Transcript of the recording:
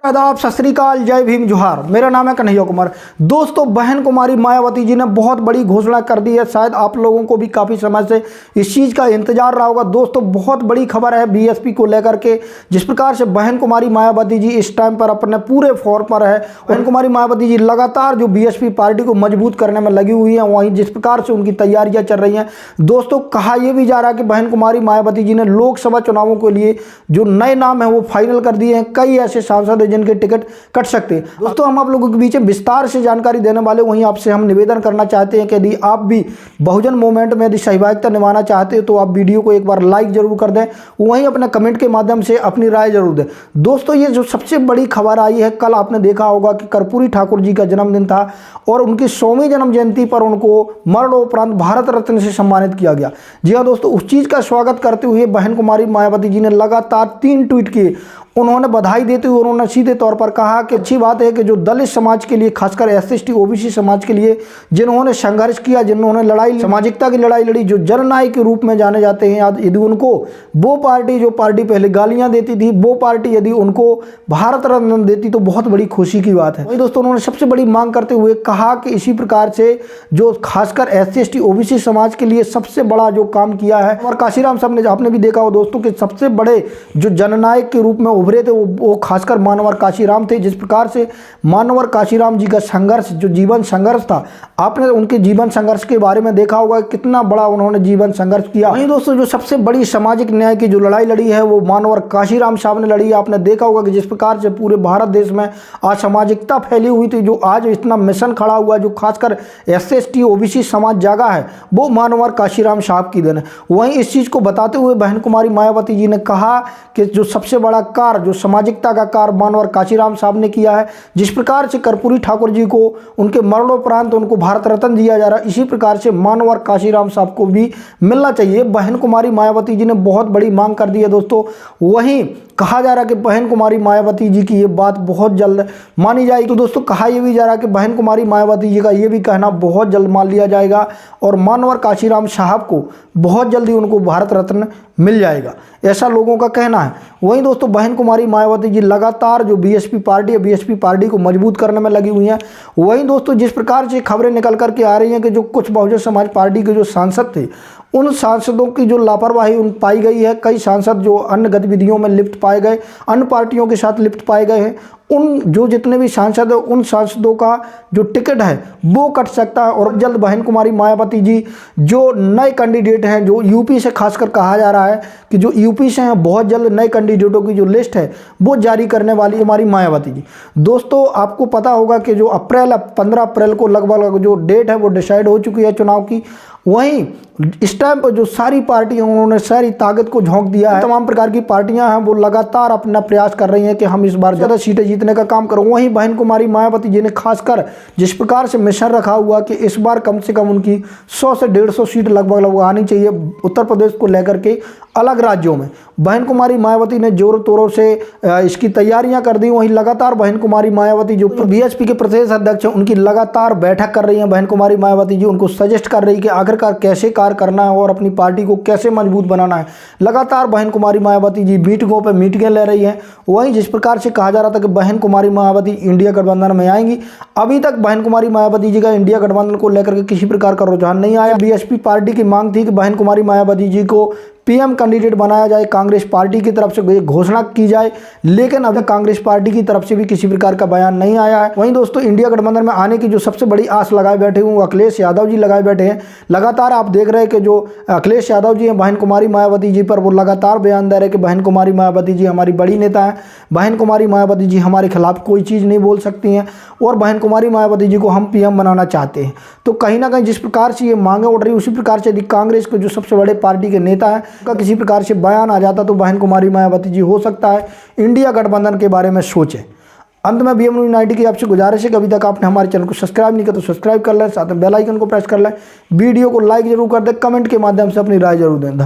आदाब, सत श्री अकाल, जय भीम, जोहार। मेरा नाम है कन्हैया कुमार। दोस्तों, बहन कुमारी मायावती जी ने बहुत बड़ी घोषणा कर दी है। शायद आप लोगों को भी काफ़ी समय से इस चीज़ का इंतजार रहा होगा। दोस्तों, बहुत बड़ी खबर है बीएसपी को लेकर के। जिस प्रकार से बहन कुमारी मायावती जी इस टाइम पर अपने पूरे फॉर्म पर है। बहन कुमारी मायावती जी लगातार जो बीएसपी पार्टी को मजबूत करने में लगी हुई है, वहीं जिस प्रकार से उनकी तैयारियां चल रही हैं, दोस्तों कहा यह भी जा रहा है कि बहन कुमारी मायावती जी ने लोकसभा चुनावों के लिए जो नए नाम है वो फाइनल कर दिए हैं। कई ऐसे सांसद हैं जिनके टिकट कट सकते हैं। दोस्तों, हम आप लोगों के बीच में विस्तार से जानकारी देने वाले, वहीं आपसे हम निवेदन करना चाहते हैं कि यदि आप भी बहुजन मूवमेंट में यदि सहभागिता निभाना चाहते हैं तो आप वीडियो को एक बार लाइक जरूर कर दें, वहीं अपने कमेंट के माध्यम से अपनी राय जरूर दें। दोस्तों, ये जो सबसे बड़ी खबर आई है, कल आपने देखा होगा कि कर्पूरी ठाकुर जी का जन्मदिन था और उनकी 100वीं जन्म जयंती पर उनको मरणोपरांत भारत रत्न से सम्मानित किया गया। जी हाँ दोस्तों, उस चीज़ का स्वागत करते हुए बहन कुमारी मायावती जी ने लगातार 3 ट्वीट किए। उन्होंने बधाई देते हुए उन्होंने सीधे तौर पर कहा कि अच्छी बात है कि जो दलित समाज के लिए, खासकर SC/ST OBC समाज के लिए जिन्होंने संघर्ष किया, जिन्होंने लड़ाई, सामाजिकता की लड़ाई लड़ी, जो जननायक के रूप में जाने जाते हैं, यदि उनको वो पार्टी, जो पार्टी पहले गालियां देती थी, वो पार्टी यदि उनको भारत रत्न देती तो बहुत बड़ी खुशी की बात है। वही दोस्तों, उन्होंने सबसे बड़ी मांग करते हुए कहा कि इसी प्रकार से जो खासकर SC/ST OBC समाज के लिए सबसे बड़ा जो काम किया है, और काशीराम साहब ने, आपने भी देखा हो दोस्तों, कि सबसे बड़े जो जननायक के रूप में उभरे थे वो खासकर मानवर काशीराम थे। जिस प्रकार से मानवर काशीराम जी का संघर्ष, जो जीवन संघर्ष था, आपने उनके जीवन संघर्ष के बारे में देखा होगा, कितना बड़ा उन्होंने जीवन संघर्ष किया। वहीं दोस्तों, जो सबसे बड़ी सामाजिक न्याय की जो लड़ाई लड़ी है वो मानवर काशीराम साहब ने लड़ी। आपने देखा होगा कि जिस प्रकार से पूरे भारत देश में असामाजिकता फैली हुई थी, जो आज इतना मिशन खड़ा हुआ, जो खासकर SC/ST OBC समाज जागा है, वो मानवर काशीराम साहब की देन है। वहीं इस चीज़ को बताते हुए बहन कुमारी मायावती जी ने कहा कि जो सबसे बड़ा कार्य, जो सामाजिकता का कार्य मानवर काशीराम साहब ने किया है। जिस प्रकार से कर्पूरी ठाकुर जी को उनके मरणोपरांत उनको भारत रत्न दिया जा रहा है, इसी प्रकार से मानवर काशीराम साहब को भी मिलना चाहिए। बहन कुमारी मायावती जी ने बहुत बड़ी मांग कर दी है दोस्तों। वहीं कहा जा रहा है कि बहन कुमारी मायावती जी की ये बात बहुत जल्द मानी जाएगी। तो दोस्तों, कहा यह भी जा रहा है कि बहन कुमारी मायावती जी का ये भी कहना बहुत जल्द मान लिया जाएगा और मानवर काशीराम साहब को बहुत जल्दी उनको भारत रत्न मिल जाएगा, ऐसा लोगों का कहना है। वहीं दोस्तों, बहन कुमारी मायावती जी लगातार जो BSP पार्टी है, BSP पार्टी को मजबूत करने में लगी हुई हैं। वहीं दोस्तों, जिस प्रकार से खबरें निकल करके आ रही हैं कि जो कुछ बहुजन समाज पार्टी के जो सांसद थे, उन सांसदों की जो लापरवाही पाई गई है, कई सांसद जो अन्य गतिविधियों में लिप्त पाए गए, अन्य पार्टियों के साथ लिप्त पाए गए हैं, उन जो जितने भी सांसद हैं, उन सांसदों का जो टिकट है वो कट सकता है। और जल्द बहन कुमारी मायावती जी जो नए कैंडिडेट हैं, जो यूपी से खासकर कहा जा रहा है कि जो यूपी से हैं, बहुत जल्द नए कैंडिडेटों की जो लिस्ट है वो जारी करने वाली हमारी मायावती जी। दोस्तों, आपको पता होगा कि जो 15 अप्रैल को लगभग जो डेट है वो डिसाइड हो चुकी है चुनाव की। वहीं इस टाइम पर जो सारी पार्टियां, उन्होंने सारी ताकत को झोंक दिया है। तमाम प्रकार की पार्टियां हैं वो लगातार अपना प्रयास कर रही हैं कि हम इस बार ज़्यादा सीटें जीतने का काम करें। वहीं बहन कुमारी मायावती जी ने खासकर जिस प्रकार से मिशन रखा हुआ कि इस बार कम से कम उनकी 100 से 150 सीट लगभग आनी चाहिए उत्तर प्रदेश को लेकर के अलग राज्यों में। बहन कुमारी मायावती ने जोरों तोरों से इसकी तैयारियां कर दी। वहीं लगातार बहन कुमारी मायावती जो BSP के प्रदेश अध्यक्ष हैं, उनकी लगातार बैठक कर रही हैं। बहन कुमारी मायावती जी उनको सजेस्ट कर रही कि आखिरकार कैसे कार्य करना है और अपनी पार्टी को कैसे मजबूत बनाना है। लगातार बहन कुमारी मायावती जी मीटिंगों पर मीटिंगें ले रही हैं। वहीं जिस प्रकार से कहा जा रहा था कि बहन कुमारी मायावती इंडिया गठबंधन में आएंगी, अभी तक बहन कुमारी मायावती जी का इंडिया गठबंधन को लेकर के किसी प्रकार का रुझान नहीं आया। BSP पार्टी की मांग थी कि बहन कुमारी मायावती जी को PM कैंडिडेट बनाया जाए, कांग्रेस पार्टी की तरफ से घोषणा की जाए, लेकिन अभी कांग्रेस पार्टी की तरफ से भी किसी प्रकार का बयान नहीं आया है। वहीं दोस्तों, इंडिया गठबंधन में आने की जो सबसे बड़ी आस लगाए बैठे हुए अखिलेश यादव जी लगाए बैठे हैं। लगातार आप देख रहे हैं कि जो अखिलेश यादव जी हैं, बहन कुमारी मायावती जी पर वो लगातार बयान दे रहे हैं कि बहन कुमारी मायावती जी हमारी बड़ी नेता हैं, बहन कुमारी मायावती जी हमारे खिलाफ कोई चीज़ नहीं बोल सकती हैं और बहन कुमारी मायावती जी को हम PM बनाना चाहते हैं। तो कहीं ना कहीं जिस प्रकार से ये मांगे उठ रही, उसी प्रकार से यदि कांग्रेस के जो सबसे बड़े पार्टी के नेता हैं का किसी प्रकार से बयान आ जाता तो बहन कुमारी मायावती जी हो सकता है इंडिया गठबंधन के बारे में सोचें। अंत में BM न्यूज़ 90 की आपसे गुजारिश है कि अभी तक आपने हमारे चैनल को सब्सक्राइब नहीं किया तो सब्सक्राइब कर लें, साथ में बेल आइकन को प्रेस कर लें, वीडियो को लाइक जरूर कर दें, कमेंट के माध्यम से अपनी राय जरूर दें। धन्यवाद।